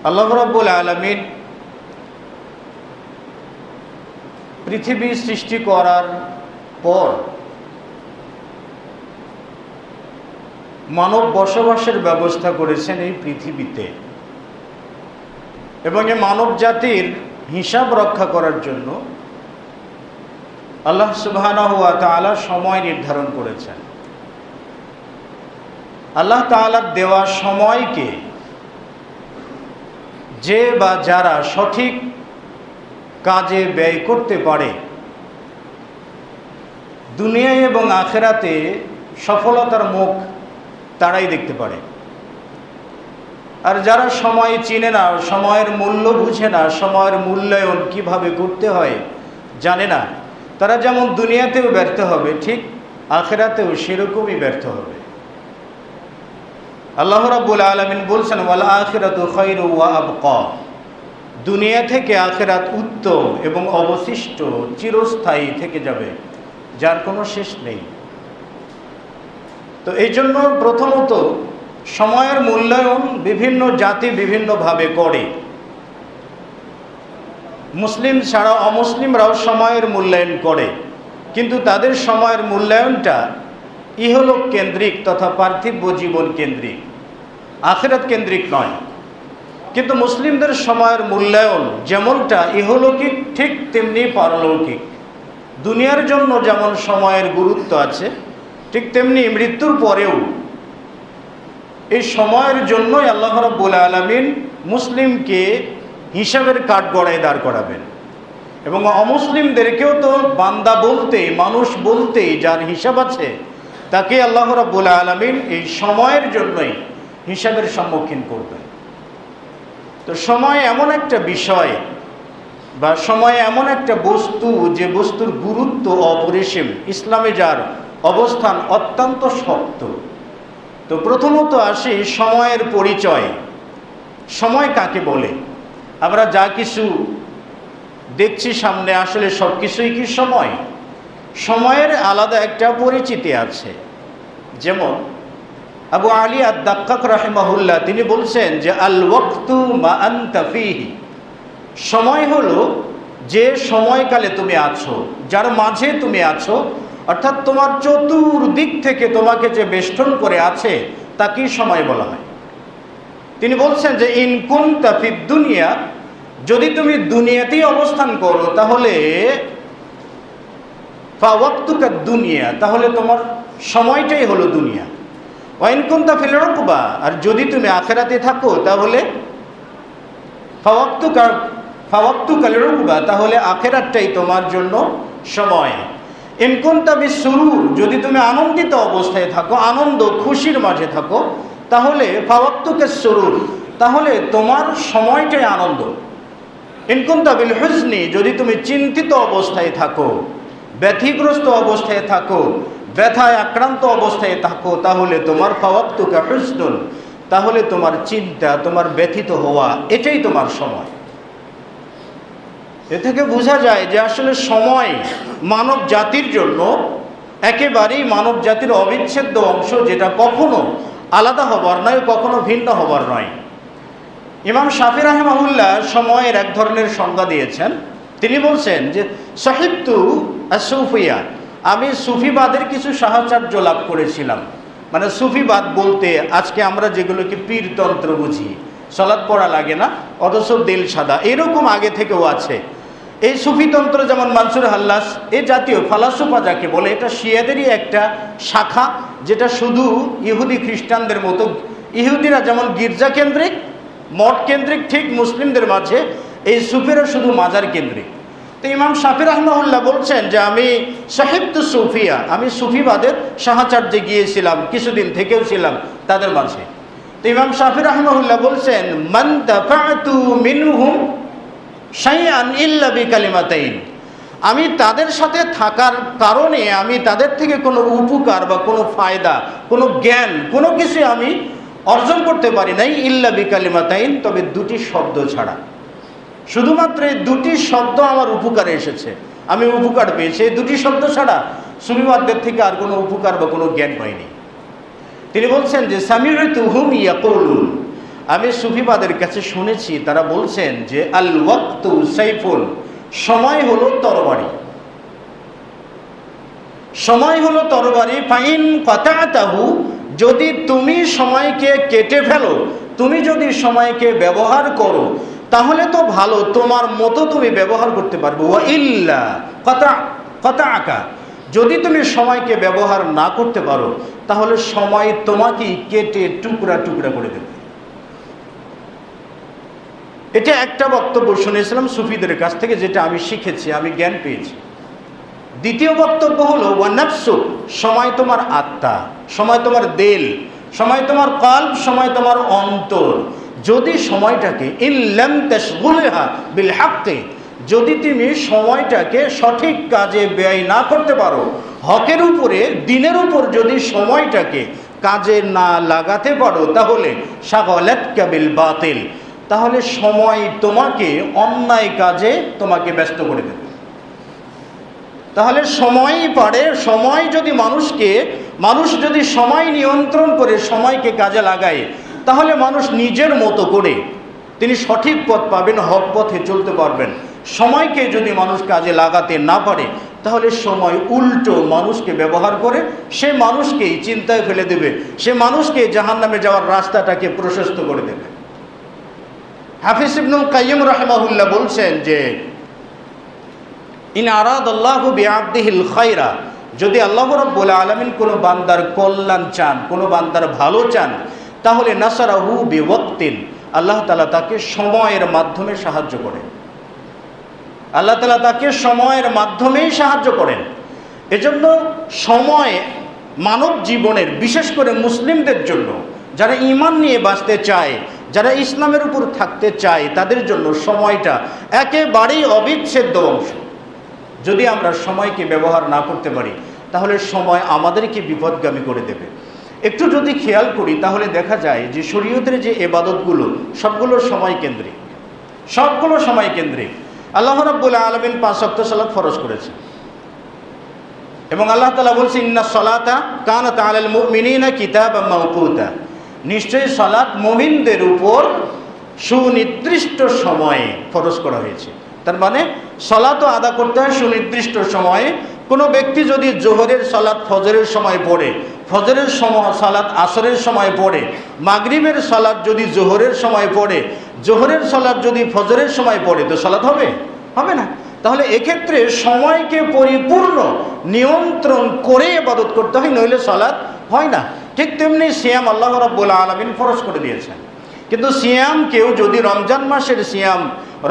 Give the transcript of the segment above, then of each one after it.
আল্লাহ রাব্বুল আলামিন পৃথিবী সৃষ্টি করার পর মানব বসবাসের ব্যবস্থা করেছেন এই পৃথিবীতে, এবং এই মানব জাতির হিসাব রক্ষা করার জন্য আল্লাহ সুবহানাহু ওয়া তাআলা সময় নির্ধারণ করেছেন। আল্লাহ তাআলার দেওয়া সময়কে যে বা যারা সঠিক কাজে ব্যয় করতে পারে, দুনিয়ায় এবং আখিরাতে সফলতার মুখ তারাই দেখতে পারে। আর যারা সময় চিনে না, সময়ের মূল্য বুঝে না, সময়ের মূল্যায়ন কিভাবে করতে হয় জানে না, তারা যেমন দুনিয়াতেও ব্যর্থ হবে, ঠিক আখিরাতেও সেরকমই ব্যর্থ হবে। আল্লাহ রাব্বুল আলামিন বলছেন, ওয়াল আখিরাতু খায়রু ওয়া আবকা। দুনিয়া থেকে আখিরাত উত্তম এবং অবশিষ্ট চিরস্থায়ী থেকে যাবে, যার কোনো শেষ নেই। তো এই জন্য প্রথমত সময়ের মূল্যায়ন বিভিন্ন জাতি বিভিন্নভাবে করে। মুসলিম ছাড়া অমুসলিমরাও সময়ের মূল্যায়ন করে, কিন্তু তাদের সময়ের মূল্যায়নটা ইহলোক কেন্দ্রিক তথা পার্থিব জীবন কেন্দ্রিক, আখিরাত কেন্দ্রিক নয়। কিন্তু মুসলিমদের সময়ের মূল্যায়ন যেমনটা ইহলৌকিক, ঠিক তেমনি পারলৌকিক। দুনিয়ার জন্য যেমন সময়ের গুরুত্ব আছে, ঠিক তেমনি মৃত্যুর পরেও এই সময়ের জন্যই আল্লাহ রাব্বুল আলামিন মুসলিমকে হিসাবের কাঠগড়ায় দাঁড় করাবেন, এবং অমুসলিমদেরকেও তো বান্দা বলতেই, মানুষ বলতেই যার হিসাব আছে, তাকে আল্লাহ রাব্বুল আলামিন এই সময়ের জন্যই হিসাবের সম্মুখীন করবেন। তো সময় এমন একটা বিষয় বা সময় এমন একটা বস্তু, যে বস্তুর গুরুত্ব অপরিসীম, ইসলামে যার অবস্থান অত্যন্ত শক্ত। তো প্রথমত আসি সময়ের পরিচয়। সময় কাকে বলে? আমরা যা কিছু দেখছি সামনে, আসলে সব কিছুই কি সময়? সময়ের আলাদা একটা পরিচিতি আছে। যেমন আবু আলী আদ-দাক্কাক রাহিমাহুল্লাহ তিনি বলছেন যে আল ওয়াক্তু মা আনতা ফীহি, সময় হলো যে সময়কালে তুমি আছো, যার মাঝে তুমি আছো, অর্থাৎ তোমার চতুর্দিক থেকে তোমাকে যে বেষ্টন করে আছে তাকেই সময় বলা হয়। তিনি বলছেন যে ইন কুনতা ফিদ দুনিয়া, যদি তুমি দুনিয়াতেই অবস্থান করো তাহলে ফা ওয়াক্তুকা দুনিয়া, তাহলে তোমার সময়টাই হলো দুনিয়া। ওয়াইন কুনতা ফিল উকবা, আর যদি তুমি আখিরাতে থাকো তাহলে ফা ওয়াক্তুকা লিল উকবা, তাহলে আখিরাতটাই তোমার জন্য সময়। ইন কুনতা বিসুরুর, যদি তুমি আনন্দিত অবস্থায় থাকো, আনন্দ খুশির মাঝে থাকো, তাহলে ফা ওয়াক্তুকা সুরুর, তাহলে তোমার সময়টাই আনন্দ। ইন কুনতা বিল হুজনি, যদি তুমি চিন্তিত অবস্থায় থাকো, ব্যথিগ্রস্ত অবস্থায় থাকো, ব্যথায় আক্রান্ত অবস্থায় থাকো, তাহলে তোমার ফা ওয়াক্তুকা হুজনুন, তাহলে তোমার চিন্তা, তোমার ব্যথিত হওয়া, এটাই তোমার সময়। এ থেকে বোঝা যায় যে আসলে সময় মানব জাতির জন্য একেবারেই মানব জাতির অবিচ্ছেদ্য অংশ, যেটা কখনো আলাদা হবার নয়, কখনো ভিন্ন হবার নয়। ইমাম শাফি রাহিমাহুল্লাহ সময়ের এক ধরনের সংজ্ঞা দিয়েছেন। তিনি বলছেন যে সাহিত্যু আসুফিয়া, আমি সুফিবাদের কিছু সাহচর্য লাভ করেছিলাম। মানে সুফিবাদ বলতে আজকে আমরা যেগুলোকে পীরতন্ত্র বুঝি, সালাত পড়া লাগে না অথচ দিল সাদা, এরকম আগে থেকেও আছে। এই সুফিতন্ত্র যেমন মানসুর হাল্লাস, এই জাতীয় ফালাসুফা যাকে বলে, এটা শিয়াদেরই একটা শাখা, যেটা শুধু ইহুদি খ্রিস্টানদের মতো, ইহুদিরা যেমন গির্জা কেন্দ্রিক, মঠ কেন্দ্রিক, ঠিক মুসলিমদের মাঝে এই সুফিরা শুধু মাজার কেন্দ্রিক। তো ইমাম শাফি রাহমাহুল্লাহ বলছেন যে আমি সাহিত্য সুফিয়া, আমি সুফিবাদের সাহাচার্যে গিয়েছিলাম, কিছুদিন থেকেও ছিলাম তাদের মাঝে। তো ইমাম শাফি রাহমাহুল্লাহ বলছেন মান দাফাতু মিনহুম শাইআন ইল্লা বিকালিমাতাইন, আমি তাদের সাথে থাকার কারণে আমি তাদের থেকে কোনো উপকার বা কোনো ফায়দা, কোনো জ্ঞান, কোনো কিছু আমি অর্জন করতে পারি নাই, ইল্লা বিকালিমাতাইন, তবে দুটি শব্দ ছাড়া। শুধুমাত্র এই দুটি শব্দ আমার উপকারে এসেছে, আমি উপকার পেয়েছি, এই দুটি শব্দ ছাড়া সুফিবাদদের থেকে আর কোনো উপকার বা কোনো জ্ঞান পাইনি। তিনি বলছেন যে সামিউতুহুম ইয়াকুলুন, আমি সুফিবাদের কাছে শুনেছি তারা বলছেন যে আল ওয়াক্তু সাইফুন, সময় হলো তরবারি, সময় হলো তরবারি। ফাইন কাতাতাহু, যদি তুমি সময়কে কেটে ফেলো, তুমি যদি সময়কে ব্যবহার করো তাহলে তো ভালো, তোমার মতো তুমি ব্যবহার করতে পারবে। ওয়া ইল্লা কাতাআকা, যদি তুমি সময়কে ব্যবহার না করতে পারো তাহলে সময় তোমাকে কেটে টুকরা টুকরা করে দেবে। এটা একটা বক্তব্য শুনেছিলাম সুফিদের কাছ থেকে, যেটা আমি শিখেছি, আমি জ্ঞান পেয়েছি। দ্বিতীয় বক্তব্য হলো ওয়া নাফসু, সময় তোমার আত্মা, সময় তোমার দিল, সময় তোমার কলব, সময় তোমার অন্তর। যদি সময়টাকে ইল্লাম তাশগুলহা বিল হাক্কি, যদি তুমি সময়টাকে সঠিক কাজে ব্যয় না করতে পারো, হকের উপরে, দিনের উপর যদি সময়টাকে কাজে না লাগাতে পারো, তাহলে শাগলাতকা বিল বাতিল, তাহলে সময় তোমাকে অন্যায় কাজে তোমাকে ব্যস্ত করে দেবে। তাহলে সময়ই পারে, সময় যদি মানুষ যদি সময় নিয়ন্ত্রণ করে সময়কে কাজে লাগায়, তাহলে মানুষ নিজের মতো করে তিনি সঠিক পথ পাবেন, হক পথে চলতে পারবেন। সময়কে যদি মানুষ কাজে লাগাতে না পারে, তাহলে সময় উল্টো মানুষকে ব্যবহার করে সে মানুষকেই চিন্তায় ফেলে দেবে, সে মানুষকে জাহান্নামে যাওয়ার রাস্তাটাকে প্রশস্ত করে দেবে। হাফিজ ইবনুল কাইয়িম রাহিমাহুল্লাহ বলছেন যে ইন আরাদাল্লাহু বিআবদিহিল খায়রা, যদি আল্লাহ রাব্বুল আলামিন কোনো বান্দার কল্যাণ চান, কোনো বান্দার ভালো চান, তাহলে নাসারাহু বিওয়াক্তিন, আল্লাহ তাআলা তাকে সময়ের মাধ্যমে সাহায্য করেন। আল্লাহ তাআলা তাকে সময়ের মাধ্যমেই সাহায্য করেন। এজন্য সময় মানব জীবনের, বিশেষ করে মুসলিমদের জন্য, যারা ঈমান নিয়ে বাঁচতে চায়, যারা ইসলামের উপর থাকতে চায়, তাদের জন্য সময়টা একেবারেই অবিচ্ছেদ্য অংশ। যদি আমরা সময়কে ব্যবহার না করতে পারি তাহলে সময় আমাদেরকে বিপদগামী করে দেবে। একটু যদি খেয়াল করি তাহলে দেখা যায় যে শরীয়তের যে ইবাদতগুলো সবগুলো সময় কেন্দ্রিক, সবগুলো সময় কেন্দ্রিক। আল্লাহ রাব্বুল আলামিন 5 ওয়াক্ত সালাত ফরজ করেছেন এবং আল্লাহ তাআলা বলছেন ইন্নাস সালাতা কানাত আলাল মুমিনিনা কিতাবাম মাওকুতা, নিশ্চয়ই সালাত মুমিনদের উপর সুনির্দিষ্ট সময়ে ফরজ করা হয়েছে। তার মানে সালাতও আদা করতে হয় সুনির্দিষ্ট সময়ে। কোনো ব্যক্তি যদি জোহরের সালাত ফজরের সময় পড়ে, ফজরের সালাত আসরের সময় পড়ে, মাগরিবের সালাত যদি জোহরের সময় পড়ে, জোহরের সালাত যদি ফজরের সময় পড়ে, তো সালাত হবে না। তাহলে এক্ষেত্রে সময়কে পরিপূর্ণ নিয়ন্ত্রণ করে ইবাদত করতে হয়, নইলে সালাত হয় না। ঠিক তেমনি সিয়াম আল্লাহ রাব্বুল আলামিন ফরজ করে দিয়েছেন, কিন্তু সিয়াম কেউ যদি রমজান মাসের সিয়াম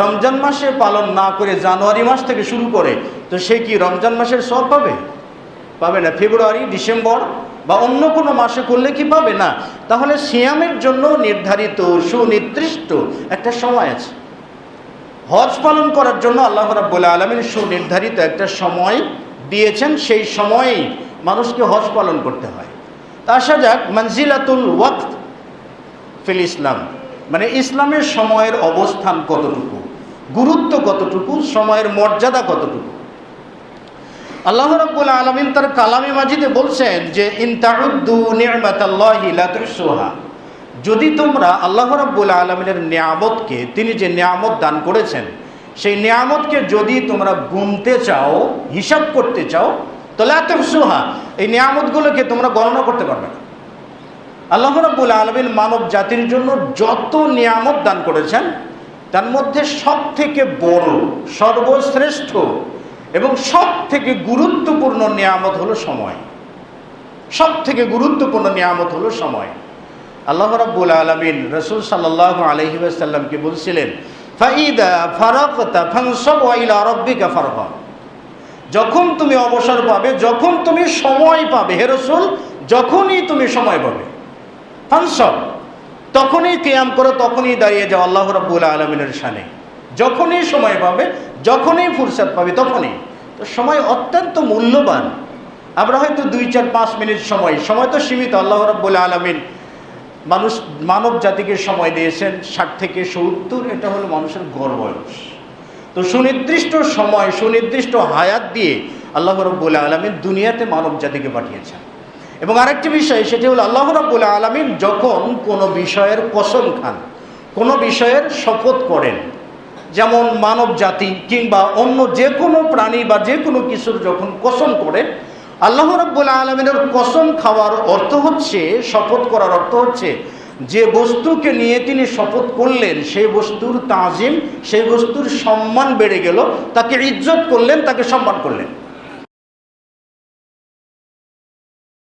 রমজান মাসে পালন না করে জানুয়ারি মাস থেকে শুরু করে, তো সে কি রমজান মাসের সওয়াব পাবে না? ফেব্রুয়ারি, ডিসেম্বর বা অন্য কোনো মাসে করলে কি পাবে না? তাহলে সিয়ামের জন্য নির্ধারিত সুনির্দিষ্ট একটা সময় আছে। হজ পালন করার জন্য আল্লাহ রাব্বুল আলামিন সুনির্ধারিত একটা সময় দিয়েছেন, সেই সময়েই মানুষকে হজ পালন করতে হয়। তা আসা যাক মানজিলাতুল ওয়াক্ত ফিল ইসলাম, মানে ইসলামের সময়ের অবস্থান কতটুকু, গুরুত্ব কতটুকু, সময়ের মর্যাদা কতটুকু। আল্লাহ রাব্বুল আলামিন তার কালামে মাজিদে বলছেন যে ইন তাউদ্দু নি'মাতাল্লাহি লা তুহসুহা, যদি তোমরা আল্লাহ রাব্বুল আলামিনের নিয়ামতকে, তিনি যে নিয়ামত দান করেছেন, সেই নিয়ামতকে যদি তোমরা গুনতে চাও, হিসাব করতে চাও, তো লা তুহসুহা, এই নিয়ামতগুলোকে তোমরা গণনা করতে পারবে না। আল্লাহ রাব্বুল আলামিন মানব জাতির জন্য যত নিয়ামত দান করেছেন, তার মধ্যে সব থেকে বড়, সর্বশ্রেষ্ঠ এবং সব থেকে গুরুত্বপূর্ণ নিয়ামত হলো সময়। সব থেকে গুরুত্বপূর্ণ নিয়ামত হলো সময়। আল্লাহ রাব্বুল আলামিন রাসূল সাল্লাল্লাহু আলাইহি ওয়াসাল্লামকে বলছিলেন ফাইদা ফারাগতা ফানসাব ওয়া ইলা রাব্বিকা ফারগাব, যখন তুমি অবসর পাবে, যখন তুমি সময় পাবে, হে রাসূল, যখনই তুমি সময় পাবে, ফানসাব, তখনই কিয়াম করো, তখনই দাঁড়িয়ে যাও আল্লাহ রাব্বুল আলামিনের শানে। যখনই সময় পাবে, যখনই ফুরসত পাবে, তখনই। তো সময় অত্যন্ত মূল্যবান। আমরা হয়তো 2-4-5 মিনিট সময় তো সীমিত। আল্লাহ রাব্বুল আলামিন মানব জাতিকে সময় দিয়েছেন 60 থেকে 70, এটা হলো মানুষের গড় বয়স। তো সুনির্দিষ্ট সময়, সুনির্দিষ্ট হায়াত দিয়ে আল্লাহ রাব্বুল আলামিন দুনিয়াতে মানব জাতিকে পাঠিয়েছেন এবং আরেকটি বিষয়, সেটি হলো আল্লাহ রাব্বুল আলামিন যখন কোনো বিষয়ের কসম খান, কোনো বিষয়ের শপথ করেন, যেমন মানব জাতি কিংবা অন্য যে কোনো প্রাণী বা যে কোনো কিছুর যখন কসম করে, আল্লাহ রাব্বুল আলামিনের কসম খাওয়ার অর্থ হচ্ছে, শপথ করার অর্থ হচ্ছে, যে বস্তুকে নিয়ে তিনি শপথ করলেন সেই বস্তুর তাজিম, সেই বস্তুর সম্মান বেড়ে গেল, তাকে ইজ্জত করলেন, তাকে সম্মান করলেন।